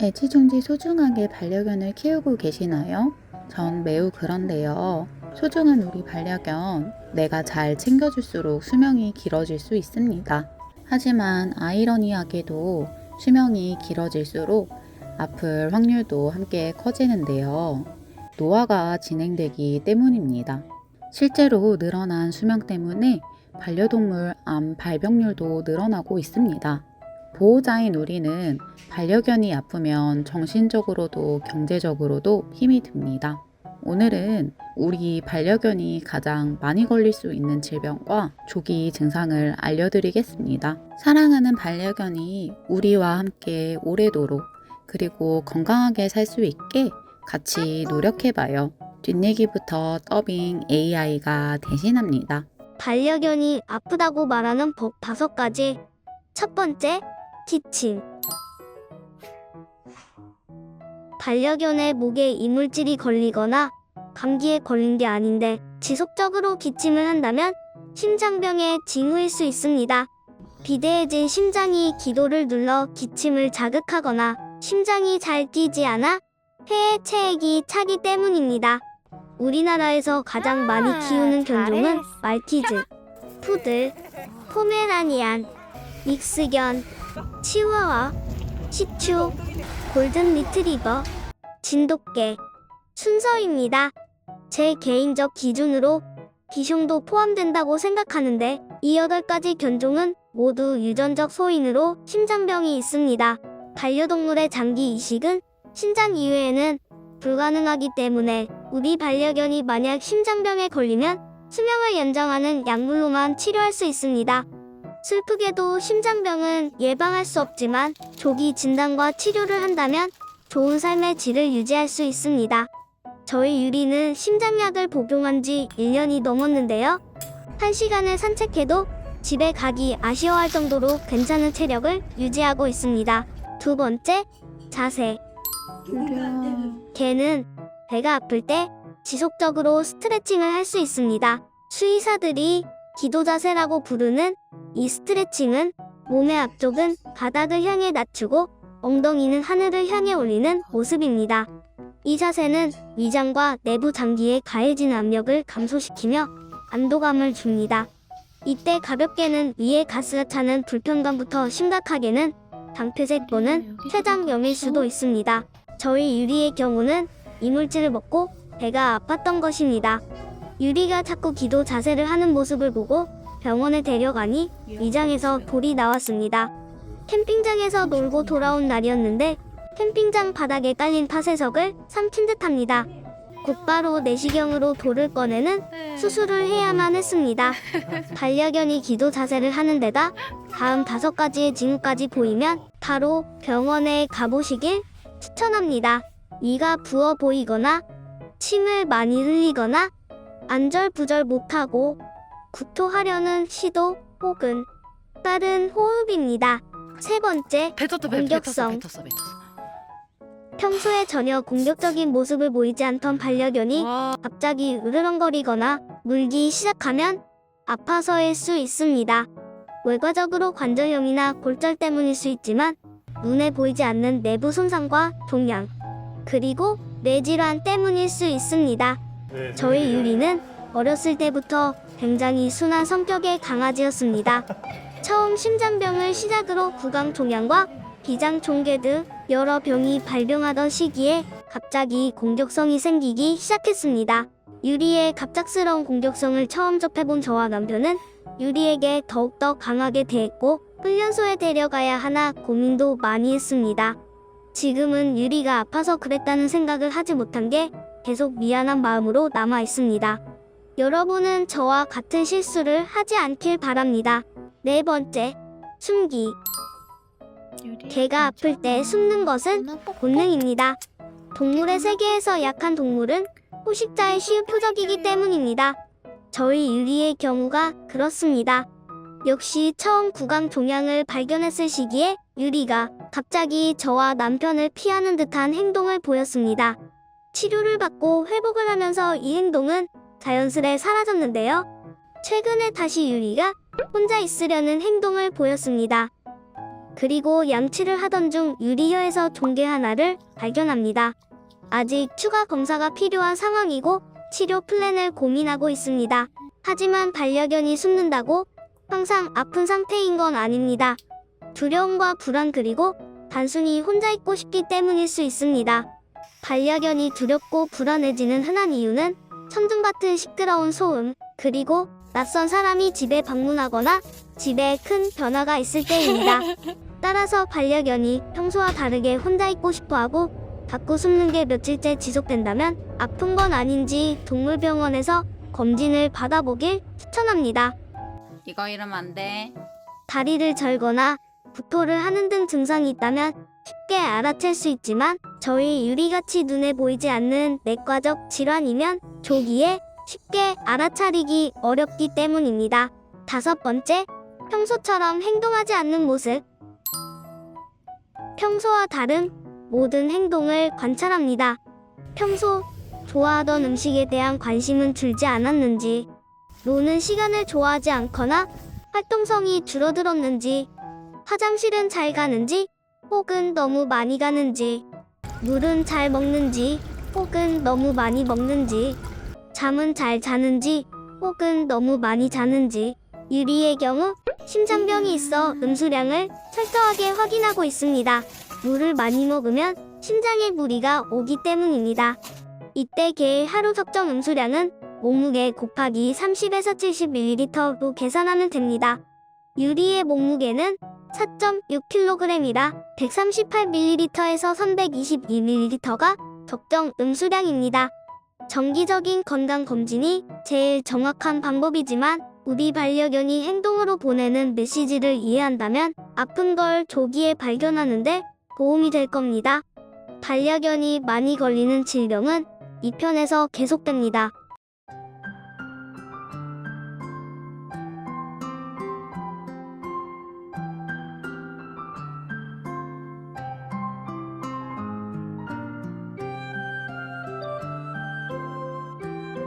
애지중지 소중하게 반려견을 키우고 계시나요? 전 매우 그런데요. 소중한 우리 반려견, 내가 잘 챙겨줄수록 수명이 길어질 수 있습니다. 하지만 아이러니하게도 수명이 길어질수록 아플 확률도 함께 커지는데요. 노화가 진행되기 때문입니다. 실제로 늘어난 수명 때문에 반려동물 암 발병률도 늘어나고 있습니다. 보호자인 우리는 반려견이 아프면 정신적으로도 경제적으로도 힘이 듭니다. 오늘은 우리 반려견이 가장 많이 걸릴 수 있는 질병과 조기 증상을 알려드리겠습니다. 사랑하는 반려견이 우리와 함께 오래도록 그리고 건강하게 살 수 있게 같이 노력해봐요. 뒷얘기부터 더빙 AI가 대신합니다. 반려견이 아프다고 말하는 법 5가지. 첫 번째, 기침. 반려견의 목에 이물질이 걸리거나 감기에 걸린 게 아닌데 지속적으로 기침을 한다면 심장병의 징후일 수 있습니다. 비대해진 심장이 기도를 눌러 기침을 자극하거나 심장이 잘 뛰지 않아 폐에 체액이 차기 때문입니다. 우리나라에서 가장 많이 키우는 견종은 말티즈, 푸들, 포메라니안, 믹스견, 치와와, 시츄, 골든 리트리버, 진돗개 순서입니다. 제 개인적 기준으로 비숑도 포함된다고 생각하는데 이 8가지 견종은 모두 유전적 소인으로 심장병이 있습니다. 반려동물의 장기 이식은 신장 이외에는 불가능하기 때문에 우리 반려견이 만약 심장병에 걸리면 수명을 연장하는 약물로만 치료할 수 있습니다. 슬프게도 심장병은 예방할 수 없지만 조기 진단과 치료를 한다면 좋은 삶의 질을 유지할 수 있습니다. 저희 유리는 심장약을 복용한 지 1년이 넘었는데요. 1시간을 산책해도 집에 가기 아쉬워할 정도로 괜찮은 체력을 유지하고 있습니다. 두 번째, 자세. 개는 배가 아플 때 지속적으로 스트레칭을 할 수 있습니다. 수의사들이 기도 자세라고 부르는 이 스트레칭은 몸의 앞쪽은 바닥을 향해 낮추고 엉덩이는 하늘을 향해 올리는 모습입니다. 이 자세는 위장과 내부 장기에 가해진 압력을 감소시키며 안도감을 줍니다. 이때 가볍게는 위에 가스가 차는 불편감부터 심각하게는 당폐색 또는 췌장염일 수도 있습니다. 저희 유리의 경우는 이물질을 먹고 배가 아팠던 것입니다. 유리가 자꾸 기도 자세를 하는 모습을 보고 병원에 데려가니 위장에서 돌이 나왔습니다. 캠핑장에서 놀고 돌아온 날이었는데 캠핑장 바닥에 깔린 팥애석을 삼킨 듯합니다. 곧바로 내시경으로 돌을 꺼내는 수술을 해야만 했습니다. 반려견이 기도 자세를 하는 데다 다음 5가지의 징후까지 보이면 바로 병원에 가보시길 추천합니다. 위가 부어 보이거나 침을 많이 흘리거나 안절부절 못하고 구토하려는 시도 혹은 빠른 호흡입니다. 세 번째, 공격성. 평소에 전혀 공격적인 모습을 보이지 않던 반려견이 갑자기 으르렁거리거나 물기 시작하면 아파서일 수 있습니다. 외과적으로 관절염이나 골절 때문일 수 있지만 눈에 보이지 않는 내부 손상과 종양, 그리고 뇌질환 때문일 수 있습니다. 저희 유리는 어렸을 때부터 굉장히 순한 성격의 강아지였습니다. 처음 심장병을 시작으로 구강종양과 비장종괴 등 여러 병이 발병하던 시기에 갑자기 공격성이 생기기 시작했습니다. 유리의 갑작스러운 공격성을 처음 접해본 저와 남편은 유리에게 더욱더 강하게 대했고 훈련소에 데려가야 하나 고민도 많이 했습니다. 지금은 유리가 아파서 그랬다는 생각을 하지 못한 게 계속 미안한 마음으로 남아 있습니다. 여러분은 저와 같은 실수를 하지 않길 바랍니다. 네 번째, 숨기. 개가 아플 때 숨는 것은 본능입니다. 동물의 세계에서 약한 동물은 포식자의 쉬운 표적이기 때문입니다. 저희 유리의 경우가 그렇습니다. 역시 처음 구강종양을 발견했을 시기에 유리가 갑자기 저와 남편을 피하는 듯한 행동을 보였습니다. 치료를 받고 회복을 하면서 이 행동은 자연스레 사라졌는데요. 최근에 다시 유리가 혼자 있으려는 행동을 보였습니다. 그리고 양치를 하던 중 유리혀에서 종괴 하나를 발견합니다. 아직 추가 검사가 필요한 상황이고 치료 플랜을 고민하고 있습니다. 하지만 반려견이 숨는다고 항상 아픈 상태인 건 아닙니다. 두려움과 불안 그리고 단순히 혼자 있고 싶기 때문일 수 있습니다. 반려견이 두렵고 불안해지는 흔한 이유는 천둥 같은 시끄러운 소음, 그리고 낯선 사람이 집에 방문하거나 집에 큰 변화가 있을 때입니다. 따라서 반려견이 평소와 다르게 혼자 있고 싶어하고 자꾸 숨는 게 며칠째 지속된다면 아픈 건 아닌지 동물병원에서 검진을 받아보길 추천합니다. 이거 이러면 안 돼. 다리를 절거나 구토를 하는 등 증상이 있다면 쉽게 알아챌 수 있지만 저희 유리같이 눈에 보이지 않는 내과적 질환이면 조기에 쉽게 알아차리기 어렵기 때문입니다. 5번째, 평소처럼 행동하지 않는 모습. 평소와 다른 모든 행동을 관찰합니다. 평소 좋아하던 음식에 대한 관심은 줄지 않았는지, 노는 시간을 좋아하지 않거나 활동성이 줄어들었는지, 화장실은 잘 가는지 혹은 너무 많이 가는지, 물은 잘 먹는지 혹은 너무 많이 먹는지, 잠은 잘 자는지 혹은 너무 많이 자는지. 유리의 경우 심장병이 있어 음수량을 철저하게 확인하고 있습니다. 물을 많이 먹으면 심장에 무리가 오기 때문입니다. 이때 개의 하루 적정 음수량은 몸무게 곱하기 30에서 70ml로 계산하면 됩니다. 유리의 몸무게는 4.6kg이라 138ml에서 322ml가 적정 음수량입니다. 정기적인 건강검진이 제일 정확한 방법이지만 우리 반려견이 행동으로 보내는 메시지를 이해한다면 아픈 걸 조기에 발견하는데 도움이 될 겁니다. 반려견이 많이 걸리는 질병은 2편에서 계속됩니다.